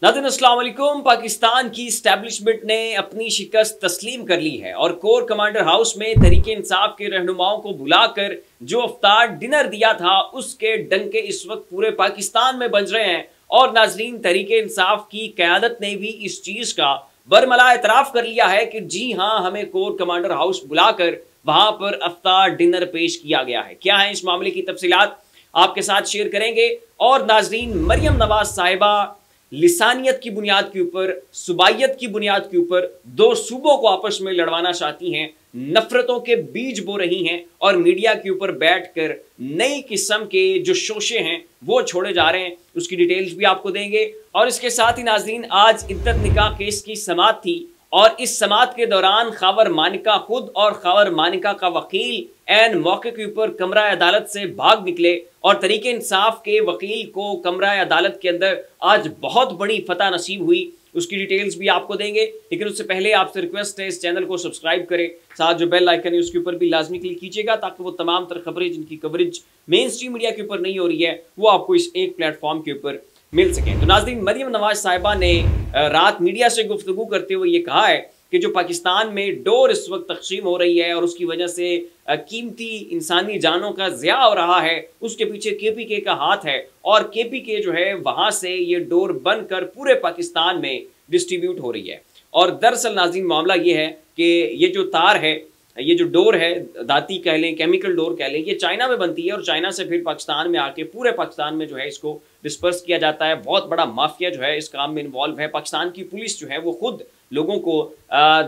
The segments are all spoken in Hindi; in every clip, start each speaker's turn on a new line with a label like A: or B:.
A: नाज़रीन अस्सलाम वालेकुम। पाकिस्तान की इस्टेब्लिशमेंट ने अपनी शिकस्त तस्लीम कर ली है और कोर कमांडर हाउस में तहरीक इंसाफ के रहनुमाओं को बुलाकर जो अफ्तार डिनर दिया था उसके डंके इस वक्त पूरे पाकिस्तान में बज रहे हैं। और नाज़रीन, तहरीक इंसाफ की क़यादत ने भी इस चीज़ का बरमला एतराफ़ कर लिया है कि जी हाँ, हमें कोर कमांडर हाउस बुलाकर वहाँ पर अफ्तार डिनर पेश किया गया है। क्या है इस मामले की तफसीलात आपके साथ शेयर करेंगे। और नाज़रीन, मरियम नवाज साहिबा लिसानियत की बुनियाद के ऊपर, सुबाइयत की बुनियाद के ऊपर दो सूबों को आपस में लड़वाना चाहती हैं, नफरतों के बीज बो रही हैं और मीडिया के ऊपर बैठकर नई किस्म के जो शोशे हैं वो छोड़े जा रहे हैं। उसकी डिटेल्स भी आपको देंगे। और इसके साथ ही नाज़रीन, आज इद्दत निकाह केस की समाअत थी और इस समाअत के दौरान खावर मानिका खुद और खावर मानिका का वकील एन मौके के ऊपर कमरा अदालत से भाग निकले और तहरीक इंसाफ के वकील को कमरा अदालत के अंदर आज बहुत बड़ी फतह नसीब हुई। उसकी डिटेल्स भी आपको देंगे, लेकिन उससे पहले आपसे रिक्वेस्ट है इस चैनल को सब्सक्राइब करें, साथ जो बेल आइकन है उसके ऊपर भी लाजमी क्लिक कीजिएगा ताकि वो तमाम तर खबरें जिनकी कवरेज मेन स्ट्रीम मीडिया के ऊपर नहीं हो रही है वो आपको इस एक प्लेटफॉर्म के ऊपर मिल सकें। तो नाज़रीन, मरियम नवाज साहिबा ने रात मीडिया से गुफ्तगू करते हुए ये कहा है कि जो पाकिस्तान में डोर इस वक्त तकसीम हो रही है और उसकी वजह से कीमती इंसानी जानों का ज़िया हो रहा है, उसके पीछे KPK का हाथ है और KPK जो है वहाँ से ये डोर बनकर पूरे पाकिस्तान में डिस्ट्रीब्यूट हो रही है। और दरअसल नाज़रीन, मामला ये है कि ये जो तार है, ये जो डोर है, दाती कह लें, केमिकल डोर कह लें, ये चाइना में बनती है और चाइना से फिर पाकिस्तान में आके पूरे पाकिस्तान में जो है इसको डिस्पर्स किया जाता है। बहुत बड़ा माफिया जो है इस काम में इन्वॉल्व है। पाकिस्तान की पुलिस जो है वो खुद लोगों को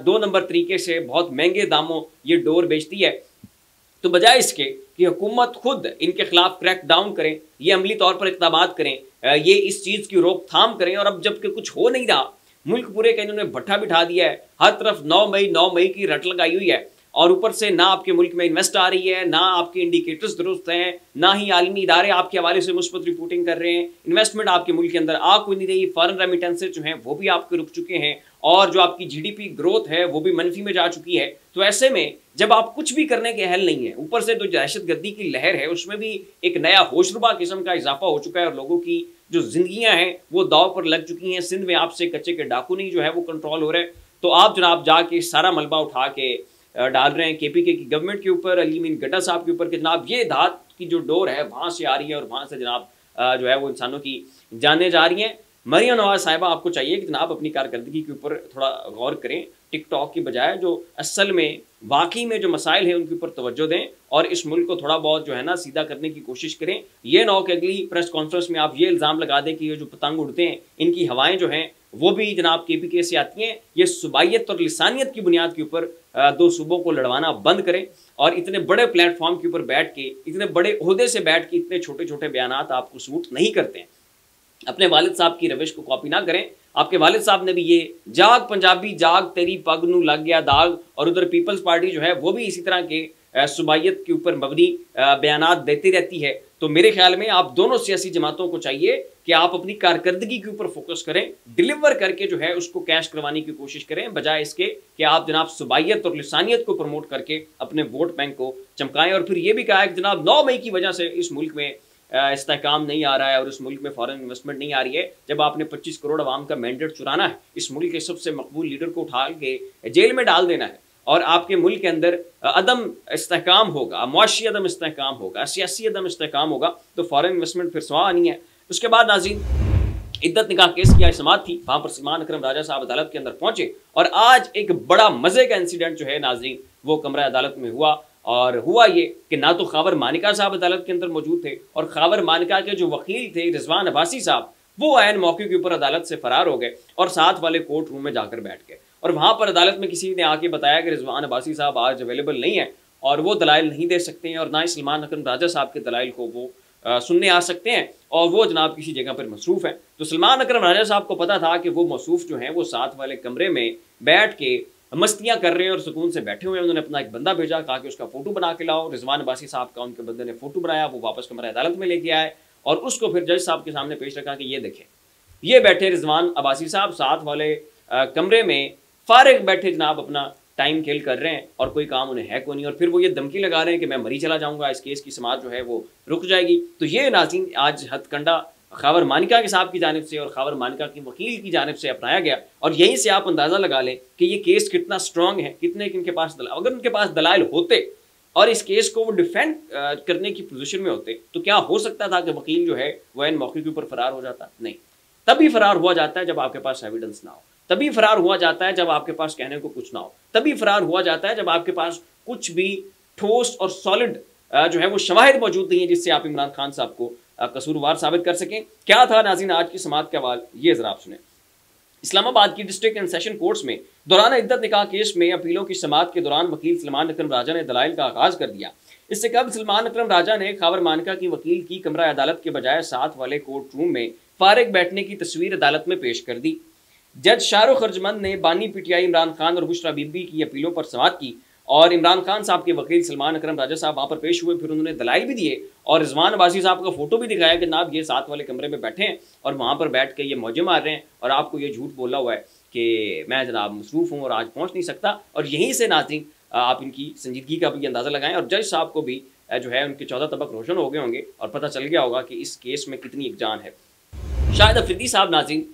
A: 2 नंबर तरीके से बहुत महंगे दामों ये डोर बेचती है। तो बजाय इसके कि हुकूमत खुद इनके खिलाफ क्रैक डाउन करें, ये अमली तौर पर इक़दामात करें, ये इस चीज़ की रोकथाम करें, और अब जबकि कुछ हो नहीं रहा, मुल्क पूरे का इन्होंने भट्ठा बिठा दिया है, हर तरफ 9 मई की रट लगाई हुई है और ऊपर से ना आपके मुल्क में इन्वेस्ट आ रही है, ना आपके इंडिकेटर्स दुरुस्त हैं, ना ही आलमी इदारे आपके हवाले से मुस्बत रिपोर्टिंग कर रहे हैं, इन्वेस्टमेंट आपके मुल्क के अंदर आ कोई नहीं रही, फॉरेन रेमिटेंसेज जो हैं वो भी आपके रुक चुके हैं और जो आपकी GDP ग्रोथ है वो भी मनफी में जा चुकी है। तो ऐसे में जब आप कुछ भी करने के अहल नहीं है, ऊपर से जो दहशतगर्दी की लहर है उसमें भी एक नया होशरुबा किस्म का इजाफा हो चुका है और लोगों की जो जिंदगियां हैं वो दाव पर लग चुकी हैं। सिंध में आपसे कच्चे के डाकू नहीं जो है वो कंट्रोल हो रहे हैं। तो आप जनाब जाके सारा मलबा उठा के डाल रहे हैं KPK की गवर्नमेंट के ऊपर, अली अमीन गड्ढा साहब के ऊपर कि जनाब ये धात की जो डोर है वहाँ से आ रही है और वहाँ से जनाब जो है वो इंसानों की जानें जा रही हैं। मरियम नवाज साहिबा, आपको चाहिए कि जनाब अपनी कारकर्दगी के ऊपर थोड़ा गौर करें, टिकटॉक की बजाय जो असल में वाकई में जो मसाइल हैं उनके ऊपर तवज्जो दें और इस मुल्क को थोड़ा बहुत जो है ना सीधा करने की कोशिश करें। ये ना हो कि अगली प्रेस कॉन्फ्रेंस में आप ये इल्ज़ाम लगा दें कि ये जो पतंग उड़ते हैं इनकी हवाएं जो हैं वो भी जनाब KPK से आती हैं। ये सुबाइयत और लिसानियत की बुनियाद के ऊपर 2 सूबों को लड़वाना बंद करें और इतने बड़े प्लेटफॉर्म के ऊपर बैठ के, इतने बड़े ओहदे से बैठ के इतने छोटे छोटे बयानात आपको सूट नहीं करते हैं। अपने वालिद साहब की रविश को कॉपी ना करें। आपके वालिद साहब ने भी ये जाग पंजाबी जाग तेरी पग नू लग गया दाग, और उधर पीपल्स पार्टी जो है वो भी इसी तरह के सुबाइयत के ऊपर मबनी बयानात देती रहती है। तो मेरे ख्याल में आप दोनों सियासी जमातों को चाहिए कि आप अपनी कारकर्दगी के ऊपर फोकस करें, डिलीवर करके जो है उसको कैश करवाने की कोशिश करें, बजाय इसके कि आप जनाब सुबाइयत और लिसानियत को प्रमोट करके अपने वोट बैंक को चमकाएं। और फिर ये भी कहा है कि जनाब 9 मई की वजह से इस मुल्क में इस्तेहकाम नहीं आ रहा है और इस मुल्क में फॉरेन इन्वेस्टमेंट नहीं आ रही है। जब आपने 25 करोड़ आवाम का मैंडेट चुराना है, इस मुल्क के सबसे मकबूल लीडर को उठा के जेल में डाल देना है और आपके मुल्क के अंदर अदम इस्तेहकाम होगा, मुआशी अदम इस्तेहकाम होगा, सियासी अदम इस्तेहकाम होगा, तो फॉरेन इन्वेस्टमेंट फिर सवाल नहीं है। उसके बाद नाज़रीन, इद्दत निकाह केस की आज समाअत थी, वहाँ पर सलमान अकरम राजा साहब अदालत के अंदर पहुंचे और आज एक बड़ा मज़े का इंसिडेंट जो है नाज़रीन वो कमरा अदालत में हुआ। और हुआ ये कि ना तो खावर मानिका साहब अदालत के अंदर मौजूद थे और खावर मानिका के जो वकील थे रिजवान अब्बासी साहब, वो ऐन मौके के ऊपर अदालत से फरार हो गए और साथ वाले कोर्ट रूम में जाकर बैठ गए। और वहाँ पर अदालत में किसी ने आके बताया कि रिजवान अब्बासी साहब आज अवेलेबल नहीं है और वो दलाइल नहीं दे सकते हैं और ना ही सलमान अकरम राजा साहब के दलाइल को वो सुनने आ सकते हैं और वो जनाब किसी जगह पर मसरूफ़ है। तो सलमान अकरम राजा साहब को पता था कि वो मौसूफ जो हैं वो साथ वाले कमरे में बैठ के मस्तियां कर रहे हैं और सुकून से बैठे हुए हैं। उन्होंने अपना एक बंदा भेजा, कहा कि उसका फोटो बना के लाओ। रिजवान अब्बासी साहब का उनके बंदे ने फोटो बनाया, वो वापस कमरा अदालत में लेके आए और उसको फिर जज साहब के सामने पेश रखा कि ये देखें, ये बैठे रिजवान अब्बासी साहब साथ वाले कमरे में फारिग बैठे जनाब अपना टाइम किल कर रहे हैं और कोई काम उन्हें है को नहीं। और फिर वो ये धमकी लगा रहे हैं कि मैं मरी चला जाऊंगा, इस केस की समाअत जो है वो रुक जाएगी। तो ये नाज़रीन आज हथकंडा खबर मानिका के साहब की जानिब से और खबर मानिका की वकील की जानिब से अपनाया गया। और यहीं से आप अंदाज़ा लगा लें कि ये केस कितना स्ट्रॉन्ग है, कितने इनके पास अगर उनके पास दलाइल होते और इस केस को वो डिफेंड करने की पोजीशन में होते तो क्या हो सकता था कि वकील जो है वह इन मौके के ऊपर फरार हो जाता? नहीं, तभी फरार हुआ जाता है जब आपके पास एविडेंस ना हो, तभी फरार हुआ जाता है जब आपके पास कहने को कुछ ना हो, तभी फरार हुआ जाता है जब आपके पास कुछ भी ठोस और सॉलिड जो है वो शवाहिद मौजूद नहीं है जिससे आप इमरान खान साहब को कसूरवार साबित कर सकें। क्या था नाज़रीन आज की समाअत का अहवाल, ये जरा आप सुने। इस्लामाबाद की डिस्ट्रिक्ट एंड सेशन कोर्ट्स में दौरान इद्दत निकाह केस में अपीलों की समाअत के दौरान वकील सलमान अकरम राजा ने दलाइल का आगाज कर दिया। इससे कबल सलमान अकरम राजा ने खबर मानिका की वकील की कमरा अदालत के बजाय साथ वाले कोर्ट रूम में फारिग बैठने की तस्वीर अदालत में पेश कर दी। जज शाहरुख अर्जमंद ने बानी पीटीआई इमरान खान और बुशरा बीबी की अपीलों पर समाअत की और इमरान खान साहब के वकील सलमान अकरम राजा साहब वहाँ पर पेश हुए। फिर उन्होंने दलाइल भी दिए और रिजवान अब्बासी साहब का फोटो भी दिखाया कि जनाब ये साथ वाले कमरे में बैठे हैं और वहाँ पर बैठ के ये मौजे मार रहे हैं और आपको ये झूठ बोला हुआ है कि मैं जनाब मसरूफ़ हूँ और आज पहुँच नहीं सकता। और यहीं से नाज़रीन आप इनकी संजीदगी का भी अंदाज़ा लगाएं और जज साहब को भी जो है उनके 14 तबक रोशन हो गए होंगे और पता चल गया होगा कि इस केस में कितनी एक जान है। शाहिद अफरीदी साहब नाज़रीन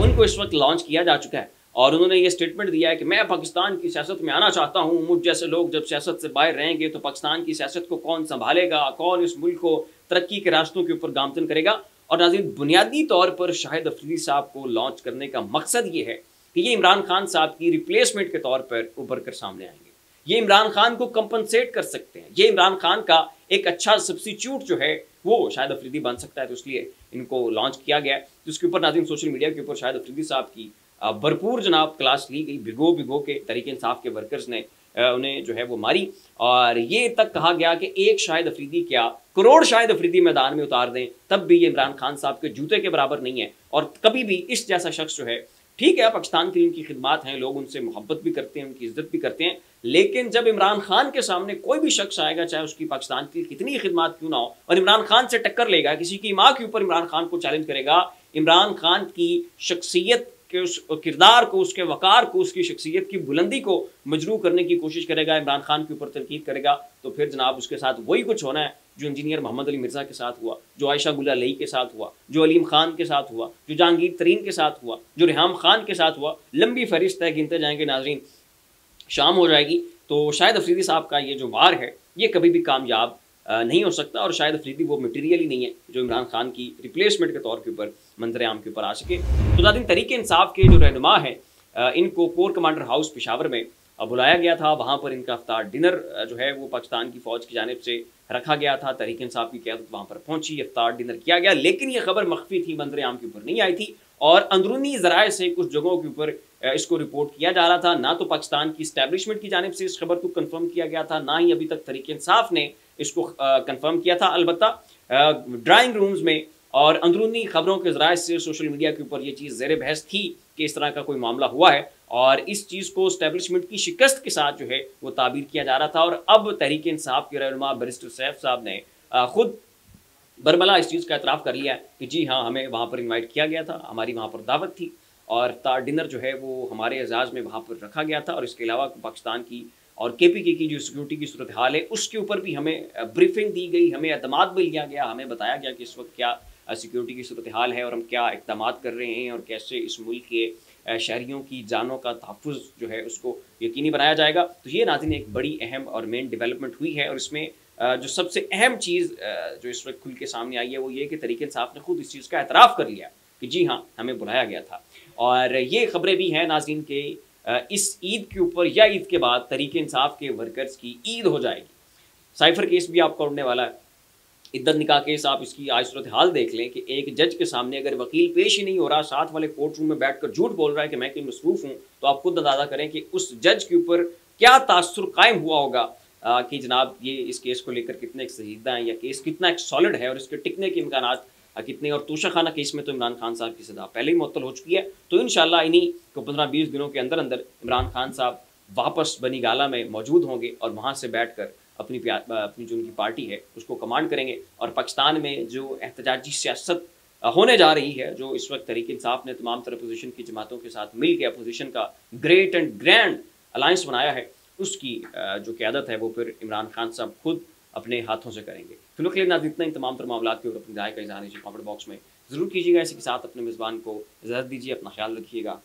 A: उनको इस वक्त लॉन्च किया जा चुका है और उन्होंने ये स्टेटमेंट दिया है कि मैं पाकिस्तान की सियासत में आना चाहता हूँ। मुझ जैसे लोग जब सियासत से बाहर रहेंगे तो पाकिस्तान की सियासत को कौन संभालेगा, कौन इस मुल्क को तरक्की के रास्तों के ऊपर गामजन करेगा। और नाज़रीन बुनियादी तौर पर शाहिद अफरीदी साहब को लॉन्च करने का मकसद ये है कि ये इमरान खान साहब की रिप्लेसमेंट के तौर पर उभर कर सामने आएंगे। ये इमरान खान को कंपनसेट कर सकते हैं, ये इमरान खान का एक अच्छा सब्स्टिट्यूट जो है वो शाहिद अफरीदी बन सकता है। तो इसलिए इनको लॉन्च किया गया है। तो इसके ऊपर नाज़रीन सोशल मीडिया के ऊपर शाहिद अफरीदी साहब की भरपूर जनाब क्लास ली गई। भिगो भिगो के तहरीक इंसाफ के वर्कर्स ने उन्हें जो है वो मारी और ये तक कहा गया कि एक शाहिद अफरीदी क्या करोड़ शाहिद अफरीदी मैदान में उतार दें तब भी ये इमरान खान साहब के जूते के बराबर नहीं है। और कभी भी इस जैसा शख्स जो है, ठीक है पाकिस्तान की उनकी खिदमात हैं, लोग उनसे मोहब्बत भी करते हैं, उनकी इज्जत भी करते हैं, लेकिन जब इमरान खान के सामने कोई भी शख्स आएगा चाहे उसकी पाकिस्तान की कितनी खिदमात क्यों ना हो और इमरान खान से टक्कर लेगा, किसी की माँ के ऊपर इमरान खान को चैलेंज करेगा, इमरान खान की शख्सियत के उस किरदार को, उसके वकार को, उसकी शख्सियत की बुलंदी को मजरू करने की कोशिश करेगा, इमरान खान के ऊपर तनकीद करेगा, तो फिर जनाब उसके साथ वही कुछ होना है जो इंजीनियर मोहम्मद अली मिर्ज़ा के साथ हुआ, जो आयशा गुल लई के साथ हुआ, जो अलीम खान के साथ हुआ, जो जहांगीर तरीन के साथ हुआ, जो रिहाम खान के साथ हुआ। लंबी फहरिस्त है, गिनते जाएंगे नाजरीन, शाम हो जाएगी। तो शाहिद अफरीदी साहब का ये जो वार है ये कभी भी कामयाब नहीं हो सकता और शायद अफरीदी वो मटीरियल ही नहीं है जो इमरान खान की रिप्लेसमेंट के तौर के ऊपर मंजर आम के ऊपर आ सके। तो नाज़रीन तहरीक इंसाफ के जो रहनुमा हैं इनको कोर कमांडर हाउस पेशावर में बुलाया गया था। वहाँ पर इनका इफ्तार डिनर जो है वो पाकिस्तान की फ़ौज की जानिब से रखा गया था। तहरीक इंसाफ की क़यादत वहाँ पर पहुँची, इफ्तार डिनर किया गया, लेकिन ये खबर मख्फी थी, मंजर आम के ऊपर नहीं आई थी और अंदरूनी ज़राए से कुछ जगहों के ऊपर इसको रिपोर्ट किया जा रहा था। ना तो पाकिस्तान की इस्टेब्लिशमेंट की जानिब से इस खबर को कन्फर्म किया गया था, ना ही अभी तक तहरीक इंसाफ ने इसको कंफर्म किया था। अलबत्ता ड्राइंग रूम्स में और अंदरूनी खबरों के ज़राए से सोशल मीडिया के ऊपर ये चीज़ ज़ेर बहस थी कि इस तरह का कोई मामला हुआ है और इस चीज़ को इस्टेब्लिशमेंट की शिकस्त के साथ जो है वो ताबीर किया जा रहा था। और अब तहरीक इंसाफ के रहनुमा बैरिस्टर सैफ साहब ने खुद बरमला इस चीज़ का एतराफ़ कर लिया कि जी हाँ, हमें वहाँ पर इन्वाइट किया गया था, हमारी वहाँ पर दावत थी और इफ्तार डिनर जो है वो हमारे एजाज़ में वहाँ पर रखा गया था। और इसके अलावा पाकिस्तान की और KPK की जो सिक्योरिटी की सूरत हाल है उसके ऊपर भी हमें ब्रीफिंग दी गई, हमें एतमाद भी लिया गया, हमें बताया गया कि इस वक्त क्या सिक्योरिटी की सूरत हाल है और हम क्या इक़दामात कर रहे हैं और कैसे इस मुल्क के शहरियों की जानों का तहफ़्फ़ुज़ जो है उसको यकीनी बनाया जाएगा। तो ये नाज़रीन एक बड़ी अहम और मेन डेवलपमेंट हुई है और इसमें जो सबसे अहम चीज़ जो इस वक्त खुल के सामने आई है वो ये कि तहरीक इंसाफ ने खुद इस चीज़ का एतराफ़ कर लिया कि जी हाँ, हमें बुलाया गया था। और ये खबरें भी हैं नाज़रीन के इस ईद के ऊपर या ईद के बाद तहरीक इंसाफ के वर्कर्स की ईद हो जाएगी। साइफर केस भी आपको उड़ने वाला है, इद्दत निकाह केस। आप इसकी आज सूरत हाल देख लें कि एक जज के सामने अगर वकील पेश ही नहीं हो रहा, साथ वाले कोर्ट रूम में बैठकर झूठ बोल रहा है कि मैं कहीं मसरूफ़ हूँ, तो आप खुद अंदाज़ा करें कि उस जज के ऊपर क्या तासुर कायम हुआ होगा कि जनाब ये इस केस को लेकर कितने संजीदा हैं या केस कितना एक सॉलिड है और इसके टिकने के इम्कानात कितने। और तोशा खाना केस में तो इमरान खान साहब की सजा पहले ही मुअत्तल हो चुकी है। तो इंशाल्लाह इन्हीं को 15-20 दिनों के अंदर अंदर इमरान खान साहब वापस बनी गाला में मौजूद होंगे और वहाँ से बैठकर अपनी जो उनकी पार्टी है उसको कमांड करेंगे। और पाकिस्तान में जो एहतजाजी सियासत होने जा रही है, जो इस वक्त तहरीक इंसाफ ने तमाम तरह अपोजिशन की जमातों के साथ मिल के अपोजिशन का ग्रेट एंड ग्रैंड अलायंस बनाया है, उसकी जो क़यादत है वो फिर इमरान खान साहब खुद अपने हाथों से करेंगे। फिलहाल नाज़रीन इतना ही। तमाम तर मामलात के ऊपर अपनी राय का इज़हार नीचे कमेंट बॉक्स में ज़रूर कीजिएगा। इसी के साथ अपने मेज़बान को इजाज़त दीजिए, अपना ख्याल रखिएगा।